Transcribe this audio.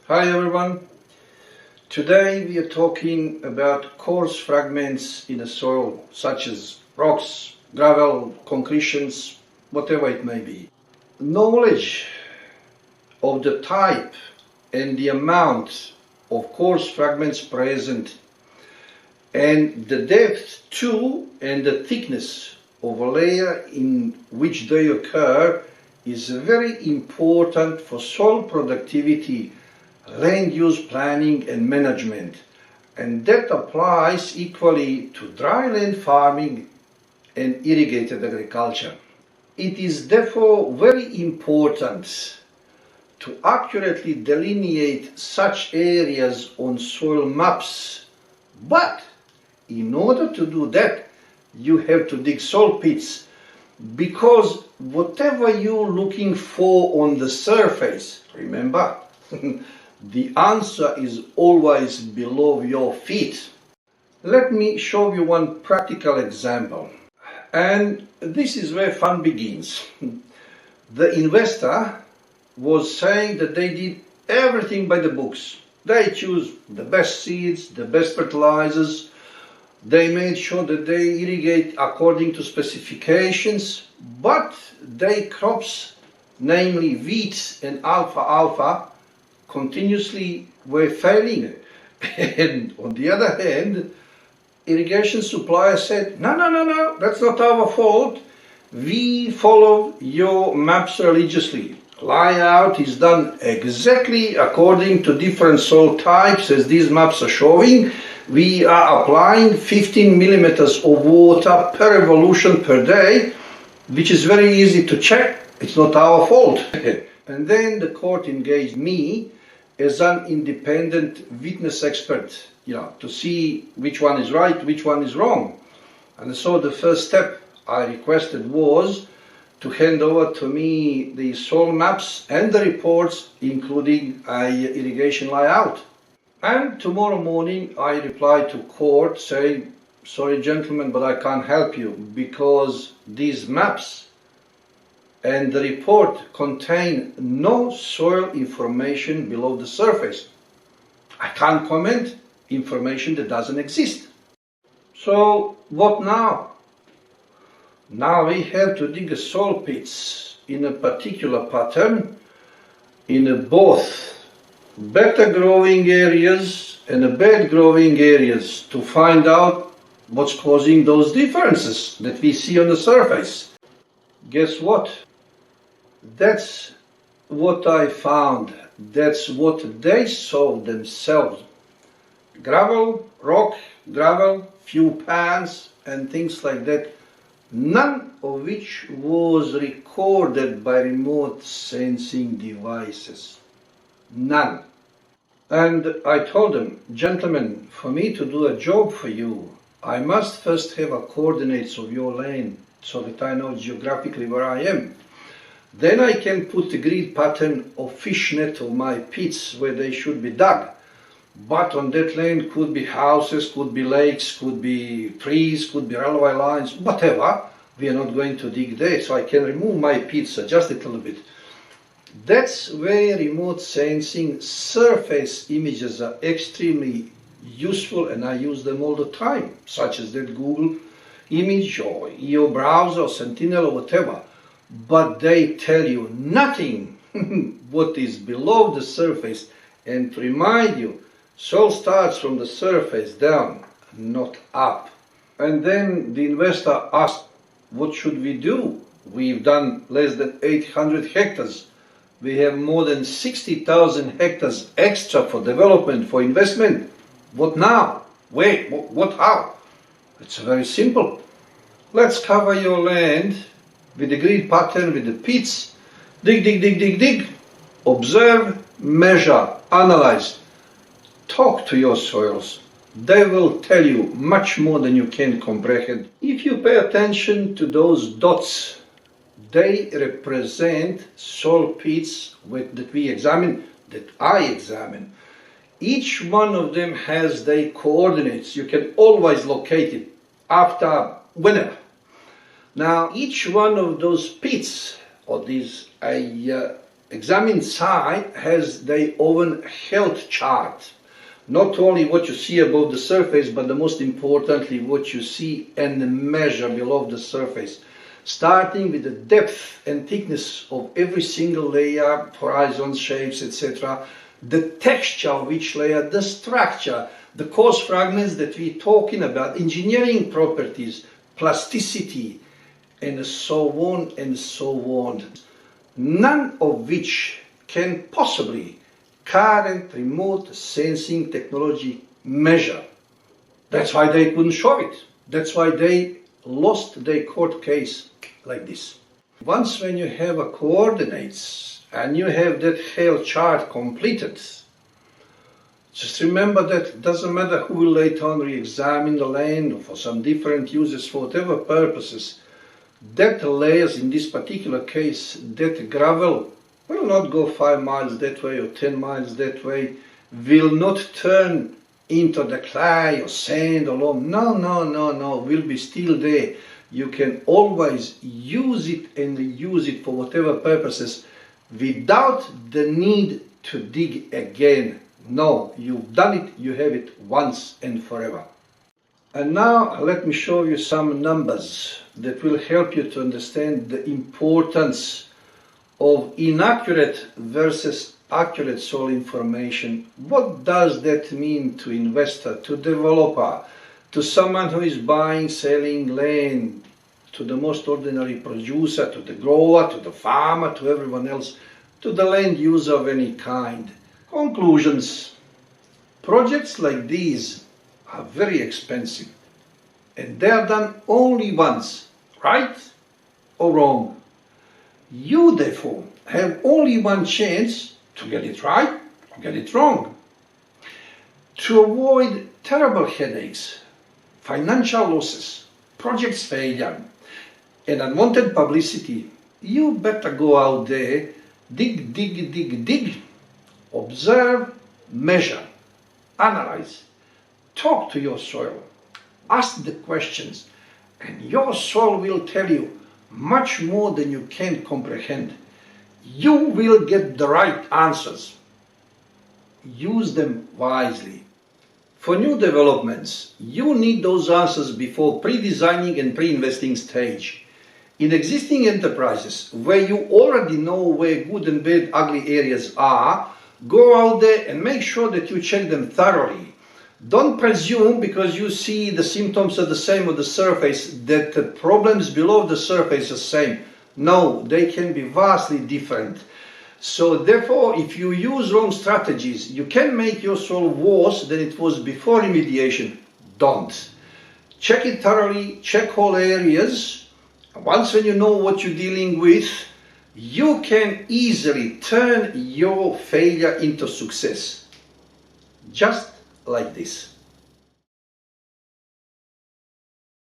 Hi everyone. Today we are talking about coarse fragments in the soil, such as rocks, gravel, concretions, whatever it may be. Knowledge of the type and the amount of coarse fragments present and the depth too and the thickness of a layer in which they occur is very important for soil productivity, land use planning and management, and that applies equally to dry land farming and irrigated agriculture. It is therefore very important to accurately delineate such areas on soil maps, but in order to do that you have to dig soil pits, because whatever you're looking for on the surface, remember, the answer is always below your feet. Let me show you one practical example. And this is where fun begins. The investor was saying that they did everything by the books. They choose the best seeds, the best fertilizers. They made sure that they irrigate according to specifications, but their crops, namely wheat and alfalfa, continuously were failing. And on the other hand, irrigation supplier said, no, that's not our fault. We follow your maps religiously. Layout is done exactly according to different soil types as these maps are showing. We are applying 15 millimeters of water per revolution per day, which is very easy to check. It's not our fault. And then the court engaged me as an independent witness expert, to see which one is right, which one is wrong. And so the first step I requested was to hand over to me the soil maps and the reports, including irrigation layout. And tomorrow morning I replied to court saying, sorry gentlemen, but I can't help you because these maps and the report contain no soil information below the surface. I can't comment information that doesn't exist. So what now? Now we have to dig a soil pits in a particular pattern in both better growing areas and bad growing areas to find out what's causing those differences that we see on the surface. Guess what? That's what I found. That's what they saw themselves. Gravel, rock, gravel, few pans and things like that, none of which was recorded by remote sensing devices. None. And I told them, gentlemen, for me to do a job for you, I must first have a coordinates of your land so that I know geographically where I am. Then I can put the grid pattern of fishnet of my pits where they should be dug. But on that land could be houses, could be lakes, could be trees, could be railway lines, whatever. We are not going to dig there, so I can remove my pits, adjust it a little bit. That's where remote sensing surface images are extremely useful, and I use them all the time, such as that Google image or your browser or Sentinel or whatever. But they tell you nothing what is below the surface. And to remind you, soil starts from the surface down, not up. And then the investor asked, what should we do? We've done less than 800 hectares. We have more than 60,000 hectares extra for development, for investment. What now? Where? What? How? It's very simple. Let's cover your land with the grid pattern, with the pits. Dig. Observe, measure, analyze. Talk to your soils. They will tell you much more than you can comprehend. If you pay attention to those dots, they represent soil pits that we examine, that I examine. Each one of them has their coordinates. You can always locate it after whenever. Now, each one of those pits, or these examined site has their own health chart. Not only what you see above the surface, but the most importantly what you see and measure below the surface, starting with the depth and thickness of every single layer, horizons, shapes, etc., the texture of each layer, the structure, the coarse fragments that we're talking about, engineering properties, plasticity, and so on and so on. None of which can possibly current remote sensing technology measure. That's why they couldn't show it. That's why they lost their court case like this. Once when you have a coordinates and you have that health chart completed, just remember that it doesn't matter who will later on re-examine the land for some different uses, for whatever purposes, that layers in this particular case, that gravel will not go 5 miles that way or 10 miles that way, will not turn into the clay or sand or loam. No, will be still there. You can always use it and reuse it for whatever purposes without the need to dig again. No, you've done it, you have it once and forever. And now let me show you some numbers that will help you to understand the importance of inaccurate versus accurate soil information. What does that mean to investor, to developer, to someone who is buying, selling land, to the most ordinary producer, to the grower, to the farmer, to everyone else, to the land user of any kind? Conclusions. Projects like these are very expensive and they are done only once, right or wrong. You therefore have only one chance to get it right or get it wrong. To avoid terrible headaches, financial losses, projects failure, and unwanted publicity, you better go out there, dig, observe, measure, analyze, talk to your soil, ask the questions, and your soil will tell you much more than you can comprehend. You will get the right answers. Use them wisely. For new developments, you need those answers before pre-designing and pre-investing stage. In existing enterprises, where you already know where good and bad ugly areas are, go out there and make sure that you check them thoroughly. Don't presume because you see the symptoms are the same on the surface that the problems below the surface are the same. No, they can be vastly different. So therefore, if you use wrong strategies, you can make your soil worse than it was before remediation. Don't. Check it thoroughly, check all areas. Once when you know what you're dealing with, you can easily turn your failure into success. Just like this.